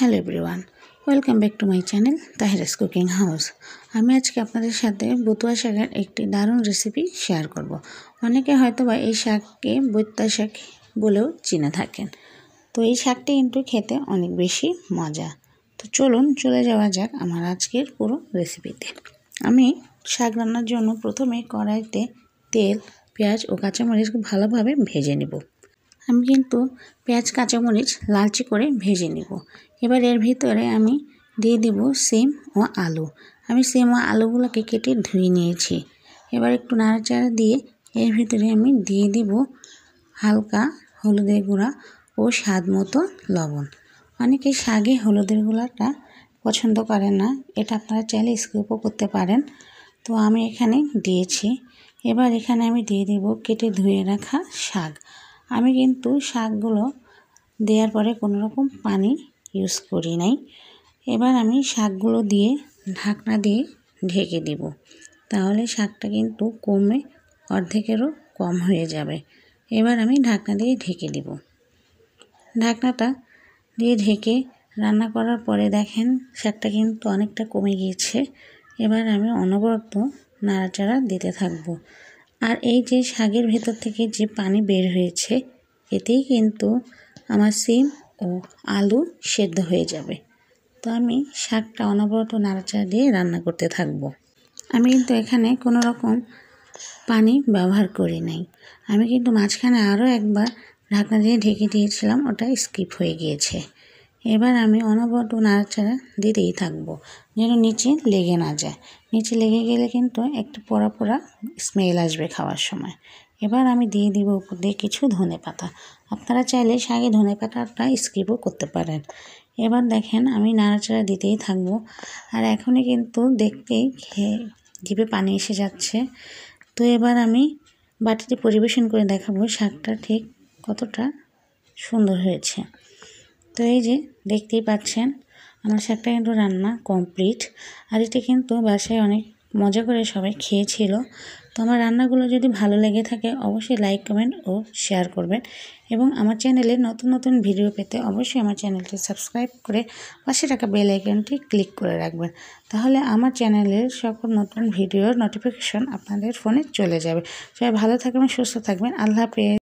Hello everyone, welcome back to my channel Tahira's cooking house. আমি আজকে আপনাদের সাথে বতুয়া শাকের একটি দারুণ রেসিপি শেয়ার করব। অনেকে হয়তো বা এই শাককে বৈত্যা শাক বলেও চিনে থাকেন। তো এই শাকটি কিন্তু খেতে অনেক বেশি মজা। তো চলুন চলে যাওয়া যাক আমার আজকের পুরো রেসিপিতে। আমি শাক রান্নার জন্য প্রথমে কড়াইতে তেল, পেঁয়াজ ও কাঁচামরিচ ভালোভাবে ভেজে নেব। আমি কিন্তু পেঁয়াজ কাঁচামরিচ লালচে করে ভেজে নেব। এবার এর ভিতরে আমি দিয়ে দেব সিম ও আলু। আমি সিম ও আলুগুলোকে কেটে ধুয়ে নিয়েছি। এবার একটু নাড়াচাড়া দিয়ে এর ভিতরে আমি দিয়ে দেব হালকা হলুদের গুঁড়া ও স্বাদ মতো লবণ। অনেকে শাকে হলুদের গুঁড়াটা পছন্দ করেন না, এটা আপনারা চাইলে স্কিপও করতে পারেন। তো আমি এখানে দিয়েছি। এবার এখানে আমি দিয়ে দেব কেটে ধুয়ে রাখা শাক। আমি কিন্তু শাকগুলো দেওয়ার পরে কোনো রকম পানি ইউজ করি নাই। এবার আমি শাকগুলো দিয়ে ঢাকনা দিয়ে ঢেকে দেব, তাহলে শাকটা কিন্তু কমে অর্ধেকেরও কম হয়ে যাবে। এবার আমি ঢাকনা দিয়ে ঢেকে দেব। ঢাকনাটা দিয়ে ঢেকে রান্না করার পরে দেখেন শাকটা কিন্তু অনেকটা কমে গিয়েছে। এবার আমি অনবরত নাড়াচাড়া দিতে থাকব। আর এই যে শাকের ভেতর থেকে যে পানি বের হয়েছে, এতেই কিন্তু আমার সিম ও আলু সেদ্ধ হয়ে যাবে। তো আমি শাকটা অনবরত নাড়াচাড়া দিয়ে রান্না করতে থাকব। আমি কিন্তু এখানে কোনো রকম পানি ব্যবহার করি নাই। আমি কিন্তু মাঝখানে আরও একবার ঢাকনা দিয়ে ঢেকে দিয়েছিলাম, ওটা স্কিপ হয়ে গিয়েছে। এবার আমি অনবরত নাড়াচাড়া দিতেই থাকবো যেন নিচে লেগে না যায়। নিচে লেগে গেলে কিন্তু একটা পোড়া পোড়া স্মেল আসবে খাওয়ার সময়। এবার আমি দিয়ে দিব উপর দিয়ে কিছু ধনেপাতা। আপনারা চাইলে শাকে ধনেপাতাটা স্কিপও করতে পারেন। এবার দেখেন আমি নাড়াচাড়া দিতেই থাকবো। আর এখনই কিন্তু দেখতেই জিভে পানি এসে যাচ্ছে। তো এবার আমি বাটিতে পরিবেশন করে দেখাবো শাকটা ঠিক কতটা সুন্দর হয়েছে। তো এই যে দেখতেই পাচ্ছেন আমার শাকটা কিন্তু রান্না কমপ্লিট। আর এটা কিন্তু বাসায় অনেক মজা করে সবাই খেয়েছিল। তো আমার রান্নাগুলো যদি ভালো লেগে থাকে অবশ্যই লাইক, কমেন্ট ও শেয়ার করবেন। এবং আমার চ্যানেলে নতুন নতুন ভিডিও পেতে অবশ্যই আমার চ্যানেলটি সাবস্ক্রাইব করে পাশে থাকা বেল আইকনটি ক্লিক করে রাখবেন। তাহলে আমার চ্যানেলের সকল নতুন ভিডিওর নোটিফিকেশন আপনাদের ফোনে চলে যাবে। সবাই ভালো থাকবেন, সুস্থ থাকবেন। আল্লাহ হাফেজ।